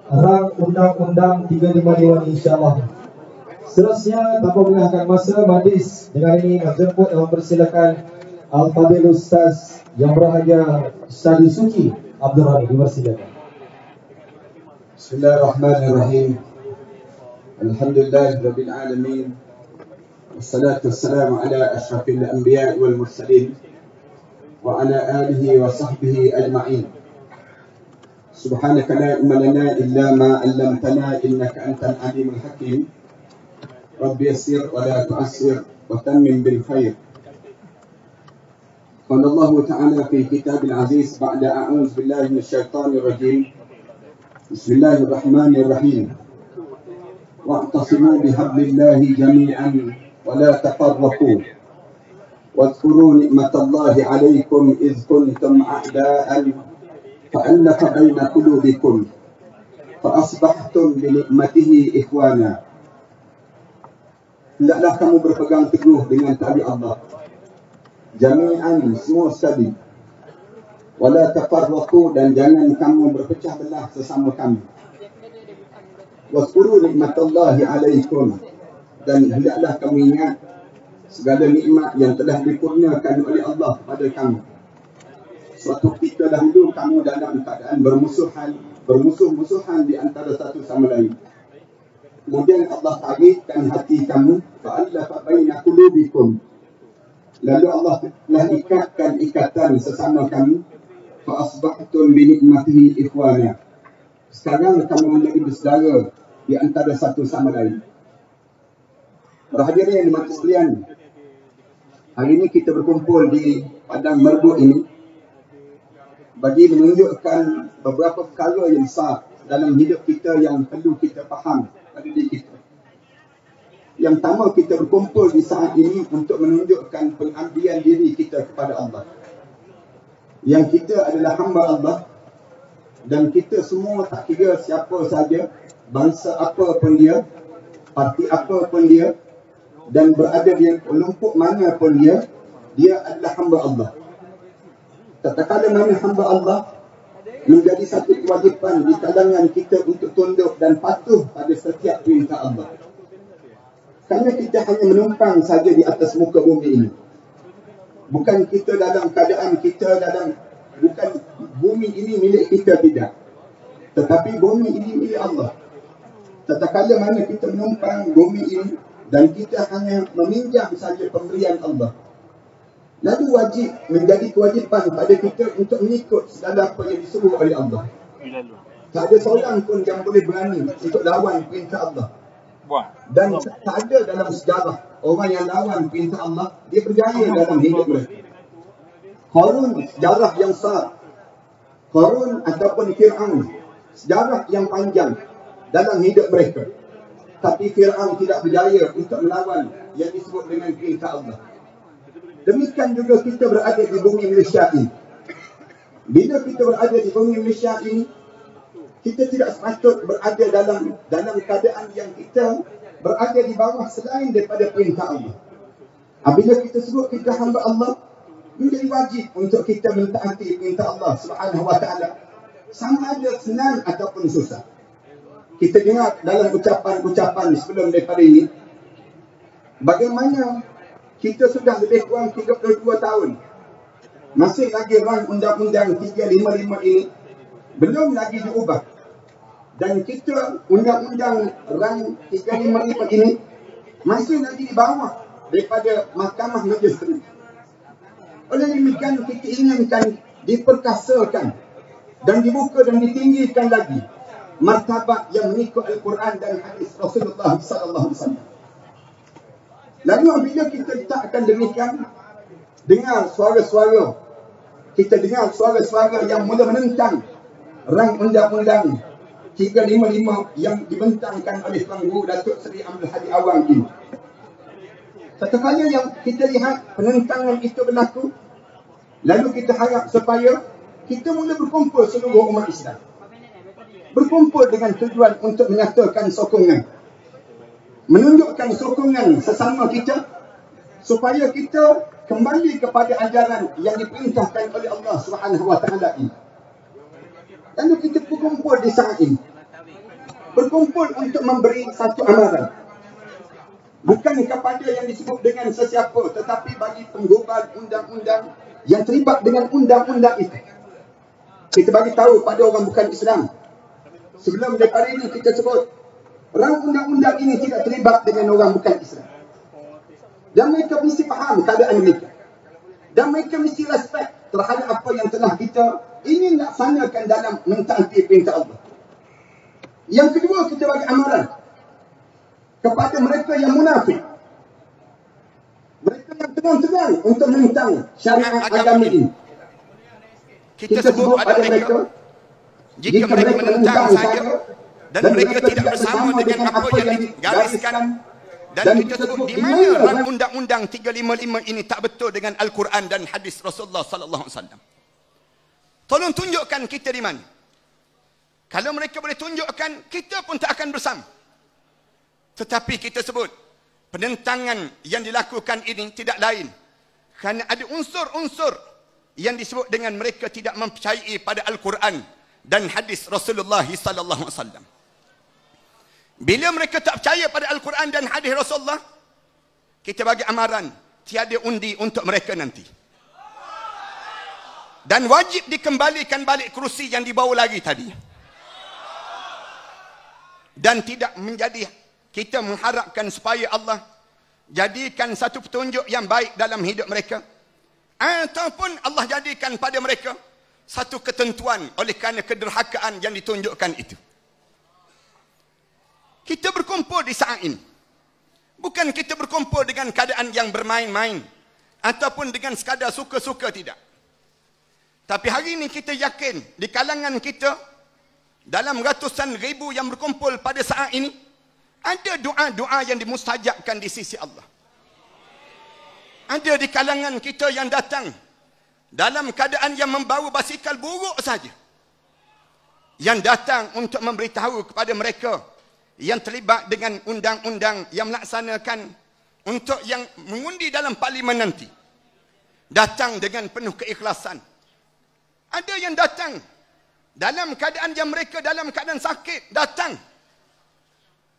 rang Undang-Undang 355 ini, insyaAllah. Seterusnya, tanpa menggunakan masa, majlis dengan ini menjemput dan mempersilakan Al-Fadhil Ustaz yang berbahagia Ustaz Suki Abdul Rahim, dipersilakan. Bismillahirrahmanirrahim. Alhamdulillahirabbil alamin. Wassalatu wassalamu ala asyrafil anbiya'i wal mursalin wa ala alihi wa sahbihi ajma'in. Subhanaka la ilma lana illa ma 'allamtana innaka antal alimul hakim. Rabbi yassir wa la tu'assir wa tammim bil khair. قال الله تعالى في كتاب العزيز بعد أعوذ بالله من الشيطان الرجيم بسم الله الرحمن الرحيم واعتصموا بحبل الله جميعا ولا تفرقوا واذكروا نعمة الله عليكم إذ كنتم أعداء فألف بين قلوبكم فأصبحتم بنعمته إخوانا. Hendaklah kamu berpegang teguh dengan tali Allah jami'an, semua sekali, wala tafarraqu, dan jangan kamu berpecah belah sesama kamu. Wazkuru nikmatallahi alaikum, dan hendaklah kamu ingat segala nikmat yang telah dikurniakan oleh Allah kepada kamu. Suatu ketika dahulu kamu dalam keadaan bermusuh-musuhan di antara satu sama lain. Kemudian Allah tarikkan hati kamu, fa'allafa baina qulubikum, lalu Allah telah ikatkan ikatan sesama kamu, fa asbahtum bi ni'matihi ikhwana. Sekarang kamu menjadi bersaudara di antara satu sama lain. Para hadirin yang dimaksud sekalian, hari ini kita berkumpul di padang merbuk ini bagi menunjukkan beberapa perkara yang besar dalam hidup kita yang perlu kita faham pada diri kita. Yang pertama, kita berkumpul di saat ini untuk menunjukkan pengabdian diri kita kepada Allah. Yang kita adalah hamba Allah, dan kita semua tak kira siapa saja, bangsa apa pun dia, parti apa pun dia, dan berada di kelompok mana pun dia adalah hamba Allah. Tatkala mana hamba Allah, menjadi satu kewajipan di kalangan kita untuk tunduk dan patuh pada setiap perintah Allah. Kerana kita hanya menumpang saja di atas muka bumi ini. Bukan kita dalam keadaan bukan bumi ini milik kita, tidak. Tetapi bumi ini milik Allah. Tatkala mana kita menumpang bumi ini dan kita hanya meminjam saja pemberian Allah, lalu wajib menjadi kewajipan pada kita untuk mengikut segala apa yang disuruh oleh Allah. Tak ada seorang pun yang boleh berani untuk lawan perintah Allah. Dan tak ada dalam sejarah orang yang lawan perintah Allah dia berjaya dalam hidup mereka. Qarun sejarah yang besar, Qarun ataupun Fir'aun sejarah yang panjang dalam hidup mereka. Tapi Fir'aun tidak berjaya untuk melawan yang disebut dengan perintah Allah. Demikian juga kita berada di bumi Malaysia ini. Bila kita berada di bumi Malaysia ini, kita tidak sepatut berada dalam keadaan yang kita berada di bawah selain daripada perintah Allah. Apabila kita sebut kita hamba Allah, menjadi wajib untuk kita mentaati perintah Allah Subhanahu wa taala, sama ada senang ataupun susah. Kita dengar dalam ucapan-ucapan sebelum daripada ini, bagaimana kita sudah lebih kurang 32 tahun masih lagi rang Undang-Undang 355 ini belum lagi diubah. Dan kita Undang-Undang rang 355 ini masih lagi di bawah daripada Mahkamah Majlis Tinggi. Oleh demikian kita inginkan diperkasakan dan dibuka dan ditinggikan lagi martabat yang mengikut Al-Quran dan hadis Rasulullah sallallahu alaihi wasallam. Lalu apabila kita letakkan demikian, dengar suara-suara yang mula menentang rang Undang-Undang 355 yang dibentangkan oleh Tuan Guru Datuk Seri Abdul Hadi Awang ini. Tatkala yang kita lihat penentangan itu berlaku, lalu kita harap supaya kita mula berkumpul seluruh umat Islam. Berkumpul dengan tujuan untuk menyatakan sokongan, menunjukkan sokongan sesama kita supaya kita kembali kepada ajaran yang diperintahkan oleh Allah Subhanahu wa taala ini. Lalu kita berkumpul di saat ini. berkumpul untuk memberi satu amaran. Bukan kepada yang disebut dengan sesiapa, tetapi bagi penggubal undang-undang yang terlibat dengan undang-undang itu. Kita bagi tahu pada orang bukan Islam. Sebelum daripada ini kita sebut, orang undang-undang ini tidak terlibat dengan orang bukan Islam. Dan mereka mesti faham keadaan mereka. Dan mereka mesti respect terhadap apa yang telah kita ingin laksanakan dalam mentaati perintah Allah. Yang kedua, kita bagi amaran kepada mereka yang munafik. Mereka yang terang-terang untuk menentang syariat agama ini. Kita sebut pada mereka, jika mereka menentang saja dan mereka tidak bersama dengan apa yang digariskan, dan kita sebut di mana rang undang-undang 355 ini tak betul dengan Al-Quran dan hadis Rasulullah sallallahu alaihi wasallam. Tolong tunjukkan kita di mana. Kalau mereka boleh tunjukkan, kita pun tak akan bersama. Tetapi kita sebut, penentangan yang dilakukan ini tidak lain kerana ada unsur-unsur yang disebut dengan mereka tidak mempercayai pada Al-Quran dan hadis Rasulullah sallallahu alaihi wasallam. Bila mereka tak percaya pada Al-Quran dan hadis Rasulullah, kita bagi amaran, tiada undi untuk mereka nanti. Dan wajib dikembalikan balik kerusi yang dibawa lagi tadi. Dan tidak menjadi, kita mengharapkan supaya Allah jadikan satu petunjuk yang baik dalam hidup mereka. Ataupun Allah jadikan pada mereka satu ketentuan oleh kerana kederhakaan yang ditunjukkan itu. Kita berkumpul di saat ini. Bukan kita berkumpul dengan keadaan yang bermain-main. Ataupun dengan sekadar suka-suka, tidak. Tapi hari ini kita yakin di kalangan kita, dalam ratusan ribu yang berkumpul pada saat ini, ada doa-doa yang dimustajabkan di sisi Allah. Ada di kalangan kita yang datang dalam keadaan yang membawa basikal buruk saja, yang datang untuk memberitahu kepada mereka yang terlibat dengan undang-undang yang melaksanakan untuk yang mengundi dalam parlimen nanti, datang dengan penuh keikhlasan. Ada yang datang dalam keadaan yang mereka dalam keadaan sakit, datang.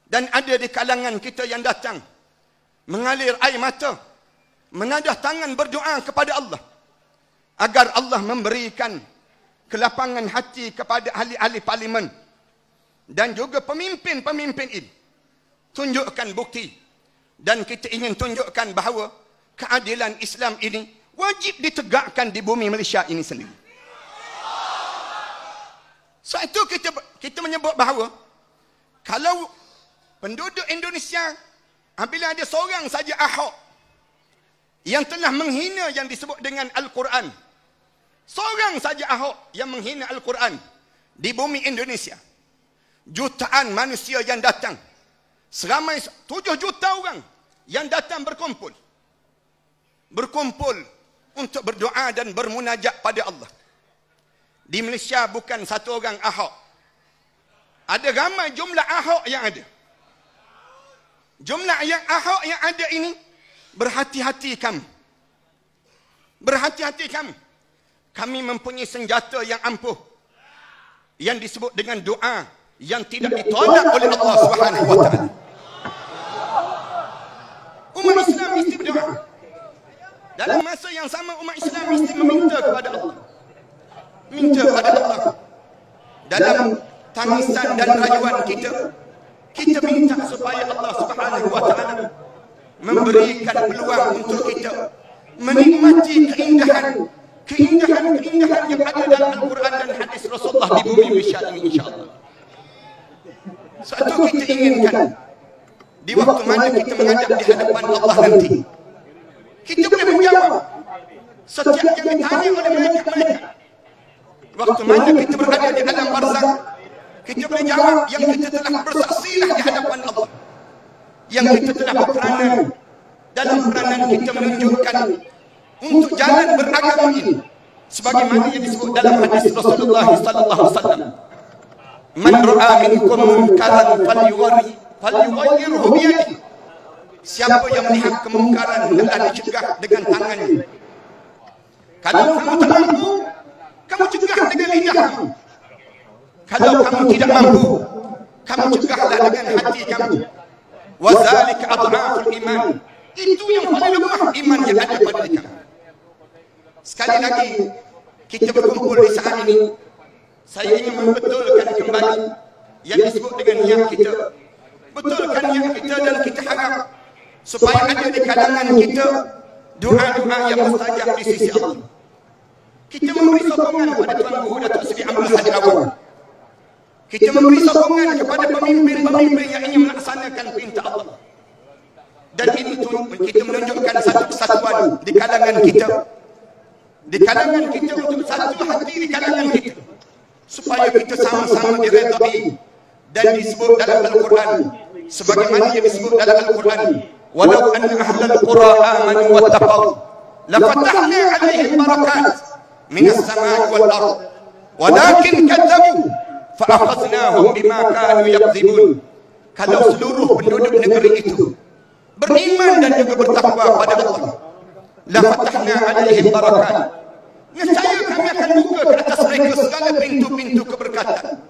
Dan ada di kalangan kita yang datang mengalir air mata, menadah tangan berdoa kepada Allah agar Allah memberikan kelapangan hati kepada ahli-ahli parlimen dan juga pemimpin-pemimpin ini. Tunjukkan bukti. Dan kita ingin tunjukkan bahawa keadilan Islam ini wajib ditegakkan di bumi Malaysia ini sendiri. Sebab itu kita menyebut bahawa kalau penduduk Indonesia, apabila ada seorang saja Ahok yang telah menghina yang disebut dengan Al-Quran, seorang saja Ahok yang menghina Al-Quran di bumi Indonesia, jutaan manusia yang datang, seramai 7 juta orang yang datang berkumpul untuk berdoa dan bermunajat pada Allah. Di Malaysia bukan satu orang Ahok, ada ramai jumlah Ahok yang ada. Jumlah yang Ahok yang ada ini, berhati-hati kami. Berhati-hati kami. Kami mempunyai senjata yang ampuh, yang disebut dengan doa yang tidak ditolak oleh Allah Subhanahu wa taala. Umat Islam mesti berdoa. Dalam masa yang sama, umat Islam mesti meminta kepada Allah. Minta kepada Allah. Dalam tangisan dan rayuan kita, kita minta supaya Allah Subhanahu wa taala memberikan peluang untuk kita menikmati keindahan yang ada dalam Al-Quran dan hadis Rasulullah di bumi Malaysia ini, insya-Allah. Satu kita inginkan di waktu mana kita menghadap di hadapan Allah nanti, kita boleh menjawab setiap yang ditanya oleh malaikat-malaikat. Waktu mana kita berada di alam barzakh, kita boleh jawab yang kita telah bersaksilah di hadapan Allah, yang kita telah berperanan dalam peranan kita menunjukkan untuk jalan beragama ini, sebagaimana yang disebut dalam hadis Rasulullah sallallahu alaihi wasallam, man ra'a minkum munkaran falyughayyirhu bi yadihi. Siapa yang melihat kemungkaran hendaklah dicegah dengan tangannya. Kalau kamu tak mampu, kamu cegah dengan lidahmu. Kalau kamu tidak mampu, kamu cegahlah dengan hati kamu. Wa zalika adhaful iman. Itu yang paling lemah iman yang ada pada diri kamu. Sekali lagi kita berkumpul di saat ini, saya ingin membetulkan kembali yang disebut dengan niat kita. Betulkan niat kita dan kita harap supaya ada di kalangan kita doa-doa yang mustajab di sisi Allah. Kita memberi sokongan kepada Tuan Guru Datuk Seri Abdul Hadi Awang. Kita memberi sokongan kepada pemimpin-pemimpin yang ingin melaksanakan perintah Allah. Dan ini kita menunjukkan satu kesatuan di kalangan kita. Di kalangan kita untuk satu hati di kalangan kita. Supaya kita sama-sama diredai dan disebut dalam Al-Quran. Sebagaimana yang disebut dalam Al-Quran. Walau anna ahlal qura amanu wattaqaw lafatahna 'alaihim barakat minas samai wal ard walakin kadzabu fa akhadnahum bima kanu yakdzibun. Kalau seluruh penduduk negeri itu beriman dan juga bertakwa pada Allah, lafatahna 'alaihim barakat, nescaya kami akan buka ke atas mereka segala pintu-pintu keberkatan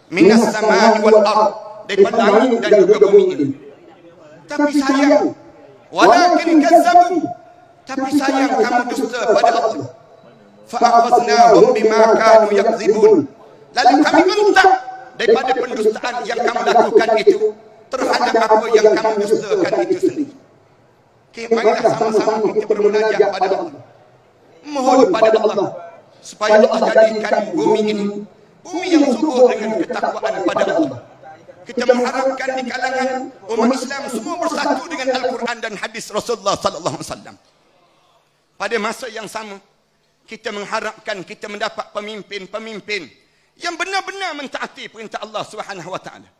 minas samai wal ard, daripada langit dan juga bumi ini. Tapi sayang, walakin kazzabu, tapi sayang kamu dusta pada Allah. Fa akhadnahum bima kanu yakdzibun. Lalu kami bentak daripada pendustaan yang kamu lakukan itu terhadap apa yang kamu dustakan itu sendiri. Marilah sama-sama kita bermunajat pada Allah, mohon pada Allah supaya Allah jadikan bumi ini bumi yang subur dengan ketakwaan pada Allah. Kita mengharapkan di kalangan umat Islam semua bersatu dengan Al-Quran dan hadis Rasulullah sallallahu alaihi wasallam. Pada masa yang sama, kita mengharapkan kita mendapat pemimpin-pemimpin yang benar-benar mentaati perintah Allah Subhanahu wa taala.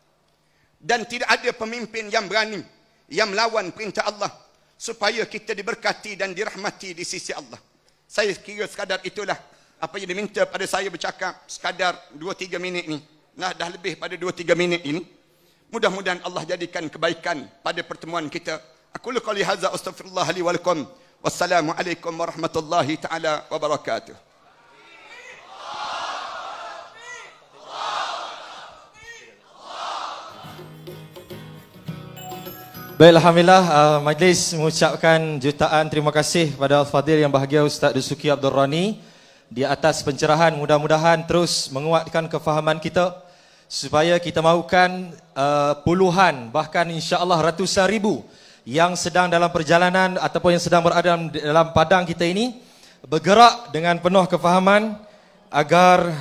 Dan tidak ada pemimpin yang berani yang melawan perintah Allah, supaya kita diberkati dan dirahmati di sisi Allah. Saya kira sekadar itulah apa yang diminta pada saya bercakap sekadar 2-3 minit ni. Nah, dah lebih pada 2-3 minit ini. Mudah-mudahan Allah jadikan kebaikan pada pertemuan kita. Aku qouli hadza astaghfirullah li wa lakum. Wassalamualaikum warahmatullahi taala wabarakatuh. Baik, alhamdulillah majlis mengucapkan jutaan terima kasih kepada Al-Fadhil yang bahagia Ustaz Dusuki Abdul Rani di atas pencerahan. Mudah-mudahan terus menguatkan kefahaman kita supaya kita mahukan puluhan bahkan insya-Allah ratusan ribu yang sedang dalam perjalanan ataupun yang sedang berada dalam padang kita ini bergerak dengan penuh kefahaman agar